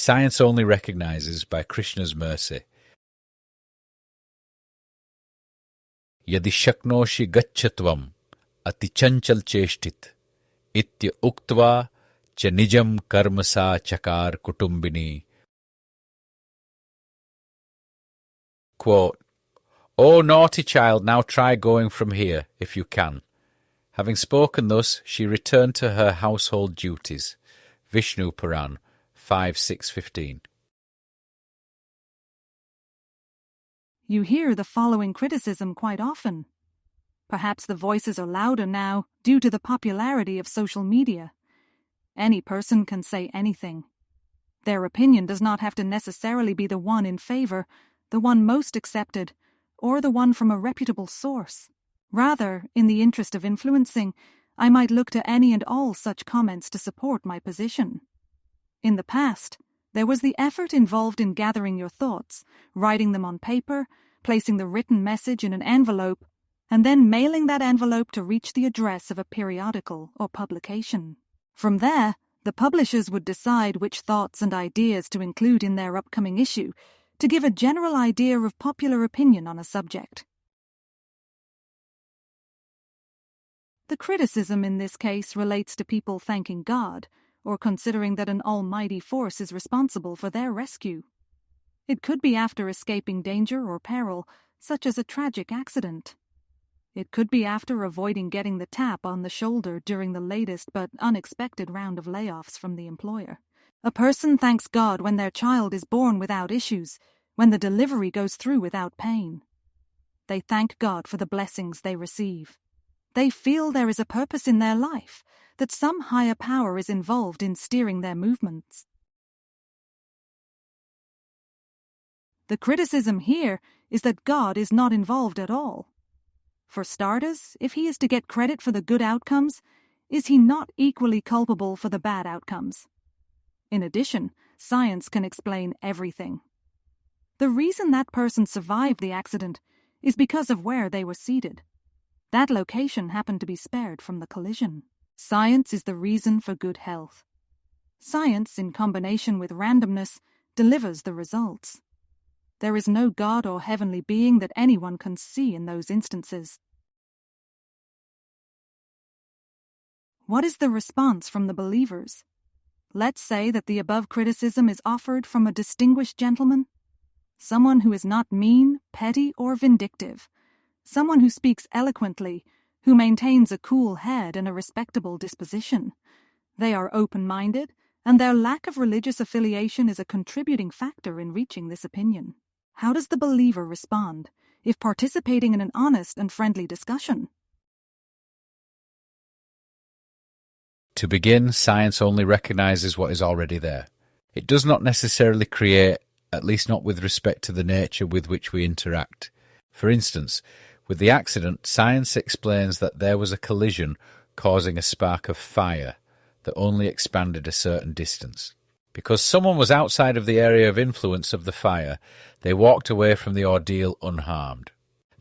science only recognizes by Krishna's mercy. Yadi shaknoshi gachatvam atichanchal cheshtit itya uktva cha nijam karmasa chakar kutumbini. Quote, "O naughty child, now try going from here, if you can." Having spoken thus, she returned to her household duties. Vishnu Purana 5.6.15. You hear the following criticism quite often. Perhaps the voices are louder now due to the popularity of social media. Any person can say anything. Their opinion does not have to necessarily be the one in favor, the one most accepted, or the one from a reputable source. Rather, in the interest of influencing, I might look to any and all such comments to support my position. In the past, there was the effort involved in gathering your thoughts, writing them on paper, placing the written message in an envelope, and then mailing that envelope to reach the address of a periodical or publication. From there, the publishers would decide which thoughts and ideas to include in their upcoming issue to give a general idea of popular opinion on a subject. The criticism in this case relates to people thanking God or considering that an almighty force is responsible for their rescue. It could be after escaping danger or peril, such as a tragic accident. It could be after avoiding getting the tap on the shoulder during the latest but unexpected round of layoffs from the employer. A person thanks God when their child is born without issues, when the delivery goes through without pain. They thank God for the blessings they receive. They feel there is a purpose in their life, that some higher power is involved in steering their movements. The criticism here is that God is not involved at all. For starters, if he is to get credit for the good outcomes, is he not equally culpable for the bad outcomes? In addition, science can explain everything. The reason that person survived the accident is because of where they were seated. That location happened to be spared from the collision. Science is the reason for good health. Science, in combination with randomness, delivers the results. There is no God or heavenly being that anyone can see in those instances. What is the response from the believers? Let's say that the above criticism is offered from a distinguished gentleman, someone who is not mean, petty, or vindictive, someone who speaks eloquently, who maintains a cool head and a respectable disposition. They are open-minded, and their lack of religious affiliation is a contributing factor in reaching this opinion. How does the believer respond if participating in an honest and friendly discussion? To begin, science only recognizes what is already there. It does not necessarily create, at least not with respect to the nature with which we interact. For instance, with the accident, science explains that there was a collision causing a spark of fire that only expanded a certain distance. Because someone was outside of the area of influence of the fire, they walked away from the ordeal unharmed.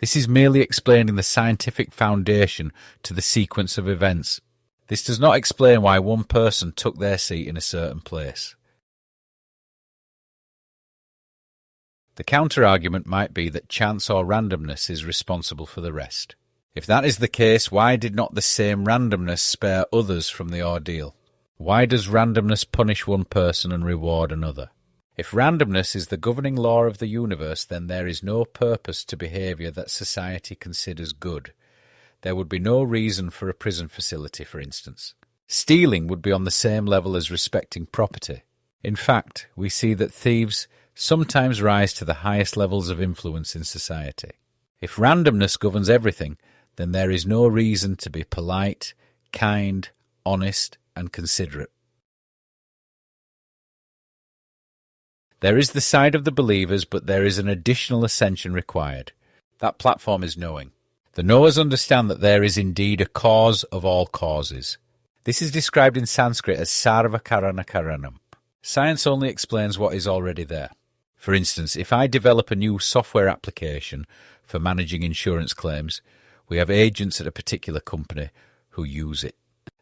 This is merely explaining the scientific foundation to the sequence of events. This does not explain why one person took their seat in a certain place. The counter-argument might be that chance or randomness is responsible for the rest. If that is the case, why did not the same randomness spare others from the ordeal? Why does randomness punish one person and reward another? If randomness is the governing law of the universe, then there is no purpose to behaviour that society considers good. There would be no reason for a prison facility, for instance. Stealing would be on the same level as respecting property. In fact, we see that thieves sometimes rise to the highest levels of influence in society. If randomness governs everything, then there is no reason to be polite, kind, honest, and considerate. There is the side of the believers, but there is an additional ascension required. That platform is knowing. The knowers understand that there is indeed a cause of all causes. This is described in Sanskrit as sarva karana karanam. Science only explains what is already there. For instance, if I develop a new software application for managing insurance claims, we have agents at a particular company who use it.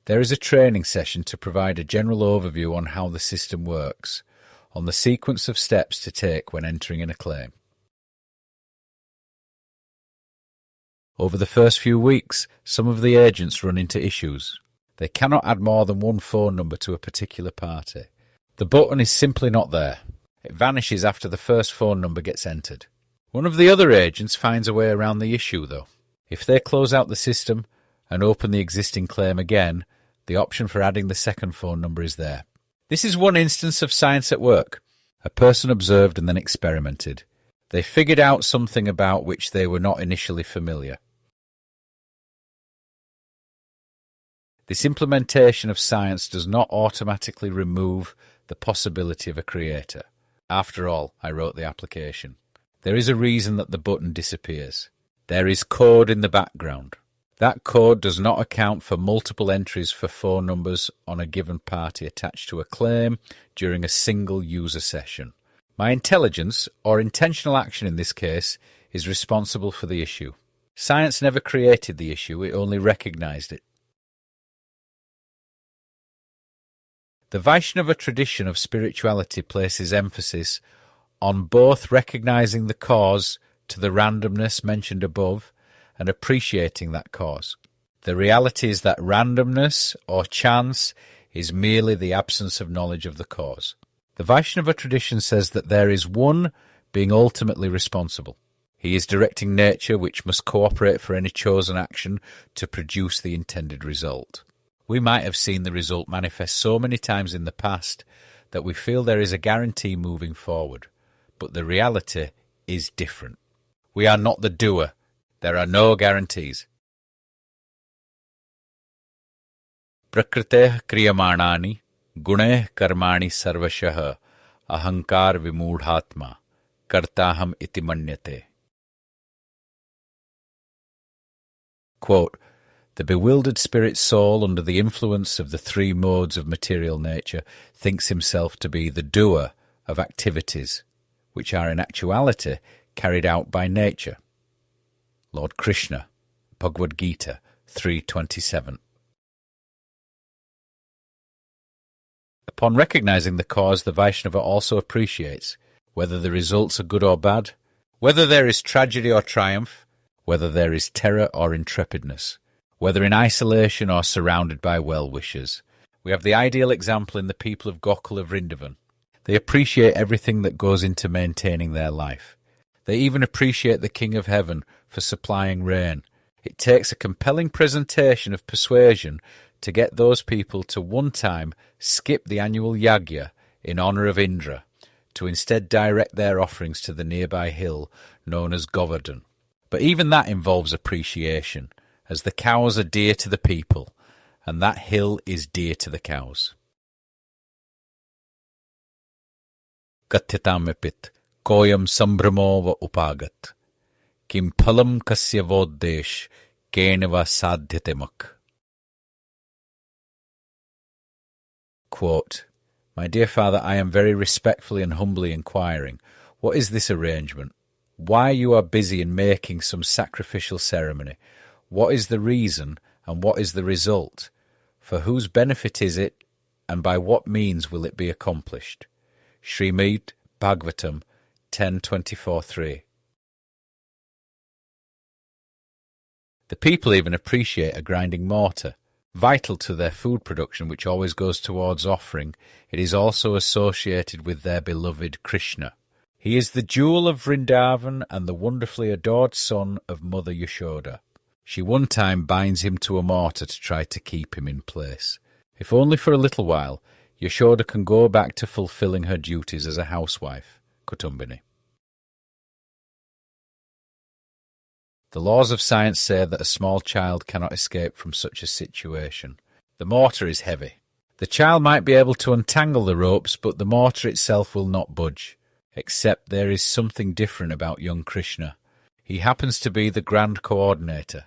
There is a training session to provide a general overview on how the system works. on the sequence of steps to take when entering in a claim. Over the first few weeks, some of the agents run into issues. They cannot add more than one phone number to a particular party. The button is simply not there. It vanishes after the first phone number gets entered. One of the other agents finds a way around the issue, though. If they close out the system and open the existing claim again, the option for adding the second phone number is there. This is one instance of science at work. A person observed and then experimented. They figured out something about which they were not initially familiar. This implementation of science does not automatically remove the possibility of a creator. After all, I wrote the application. There is a reason that the button disappears. There is code in the background. That code does not account for multiple entries for phone numbers on a given party attached to a claim during a single user session. My intelligence, or intentional action in this case, is responsible for the issue. Science never created the issue, it only recognized it. The Vaishnava tradition of spirituality places emphasis on both recognizing the cause to the randomness mentioned above and appreciating that cause. The reality is that randomness or chance is merely the absence of knowledge of the cause. The Vaishnava tradition says that there is one being ultimately responsible. He is directing nature, which must cooperate for any chosen action to produce the intended result. We might have seen the result manifest so many times in the past that we feel there is a guarantee moving forward, but the reality is different. We are not the doer. There are no guarantees. Prakriteh kriyamanani guneh karmani sarvashah ahankar vimudhatma kartaham iti manyate. Quote, the bewildered spirit soul under the influence of the three modes of material nature thinks himself to be the doer of activities, which are in actuality carried out by nature. Lord Krishna, Bhagavad-gita 3:27. Upon recognizing the cause, the Vaishnava also appreciates whether the results are good or bad, whether there is tragedy or triumph, whether there is terror or intrepidness, whether in isolation or surrounded by well-wishers. We have the ideal example in the people of Gokula Vrindavan. They appreciate everything that goes into maintaining their life. They even appreciate the King of Heaven for supplying rain. It takes a compelling presentation of persuasion to get those people to one time skip the annual yagya in honour of Indra, to instead direct their offerings to the nearby hill known as Govardhan. But even that involves appreciation, as the cows are dear to the people, and that hill is dear to the cows. Katyatamipit koyam sambramova upagat, kim phalam kasya voddesh kenava sadhyatemak. Quote, my dear Father, I am very respectfully and humbly inquiring, what is this arrangement? Why you are busy in making some sacrificial ceremony? What is the reason and what is the result? For whose benefit is it, and by what means will it be accomplished? Srimad Bhagavatam 10:24-3. The people even appreciate a grinding mortar. Vital to their food production, which always goes towards offering, it is also associated with their beloved Krishna. He is the jewel of Vrindavan and the wonderfully adored son of Mother Yashoda. She one time binds him to a mortar to try to keep him in place. If only for a little while, Yashoda can go back to fulfilling her duties as a housewife, Kutumbini. The laws of science say that a small child cannot escape from such a situation. The mortar is heavy. The child might be able to untangle the ropes, but the mortar itself will not budge. Except there is something different about young Krishna. He happens to be the grand coordinator,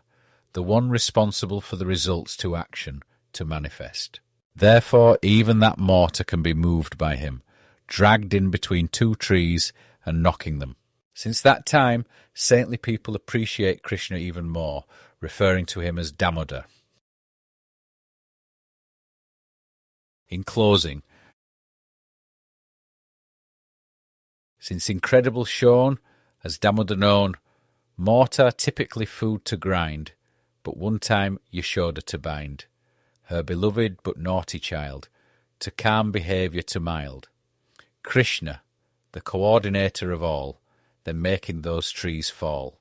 the one responsible for the results to action, to manifest. Therefore, even that mortar can be moved by him, dragged in between two trees and knocking them. Since that time, saintly people appreciate Krishna even more, referring to him as Damodar. In closing, Since incredible shown, as Damoda known, mortar typically food to grind, but one time Yashoda to bind, her beloved but naughty child, to calm behaviour to mild. Krishna, the coordinator of all, then making those trees fall.